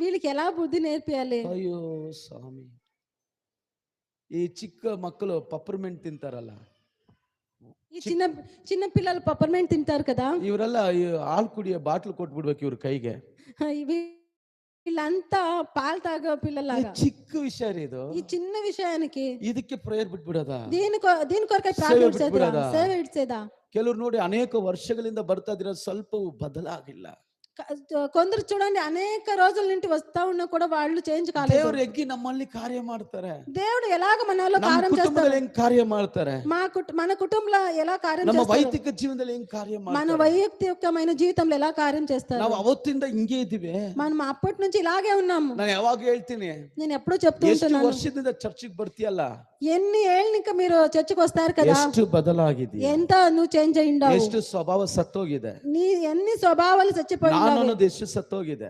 వీళ్ళకి ఎలా బుద్ధి నేర్పియాలి? అయ్యో స్వామి, ఈ ಚಿಕ್ಕ ಮಕ್ಕಳು ಪಪ್ಪರ್ಮೆಂಟ್ ತಿಂತಾರಲ್ಲ, ఈ చిన్న చిన్న పిల్లలు పప్పర్మెంట్ తింటారు కదా. ಇವರೆಲ್ಲ ಹಾಲು ಕುಡಿಯೋ ಬಾಟ್ಲು ಕೊಟ್ಬಿಡ್ಬೇಕು ಇವ್ರ ಕೈಗೆ. వీళ్ళంతా పాలు తాగే పిల్లలాగా. చిಕ್ಕ విషಯ ರೀ ಇದು. ఈ చిన్న విషయానికి ಇದಕ್ಕೆ ಪ್ರೇಯರ್ ಬಿಟ್ಬಿಡೋದಾ? దీని కొరకై ప్రార్థించేదా? సేవ ఇడ్చేదా? ಕೆಲವರು ನೋಡಿ ಅನೇಕ ವರ್ಷಗಳಿಂದ ಬರ್ತಾ ಇದ್ರೆ ಸ್ವಲ್ಪವೂ ಬದಲಾಗಿಲ್ಲ. కొందరు చూడండి అనేక రోజుల నుండి వస్తా ఉన్నా కూడా వాళ్ళు చేంజ్ కాలేదు. ದೇವರು ಎಗ್ಗಿ ನಮ್ಮಲ್ಲಿ ಕಾರ್ಯ ಮಾಡ್ತಾರೆ. దేవుడు ఎలాగ మనలో ನಮ್ಮ కార్యం చేస్తారు? ಕುಟುಂಬದಲ್ಲಿ ಹೆಂಗ್ ಕಾರ್ಯ ಮಾಡ್ತಾರೆ? మన కుటుంబంలో ఎలా కార్యం ನಮ್ಮ చేస్తారు? ವೈಯಕ್ತಿಕ ಜೀವನದಲ್ಲಿ ಹೆಂಗ್ ಕಾರ್ಯ ಮಾಡ್ತಾರೆ? మన వైಯಕ್తికమైన జీవితంలో ఎలా కార్యం చేస్తారు? ನಾವು ಅವತ್ತಿಂದ ಹಿಂಗೆ ಇದ್ದೀವಿ. మనం అప్పటి నుంచి ఇలాగే ఉన్నాము. ನಾನು ಯಾವಾಗ ಹೇಳ್ತೀನಿ, నేను ఎప్పుడు చెప్తూ ಎಷ್ಟು ఉంటున్నాను, ವರ್ಷದಿಂದ ಚರ್ಚಿಗೆ ಬರ್ತೀಯಲ್ಲ, ఎన్ని ఏళ్ళు ఇంకా మీరు చర్చికి వస్తారు కదా, ಎಷ್ಟು ಬದಲಾಗಿದೆ, ఎంత నువ్వు చేంజ్ అయ్యిండావు, ಎಷ್ಟು ಸ್ವಭಾವ ಸತ್ತೋಗಿದೆ, నీ ఎన్ని స్వభావాలు చచ్చిపోయి ನಾನು ಅನ್ನೋದು ಎಷ್ಟು ಸತ್ತೋಗಿದೆ.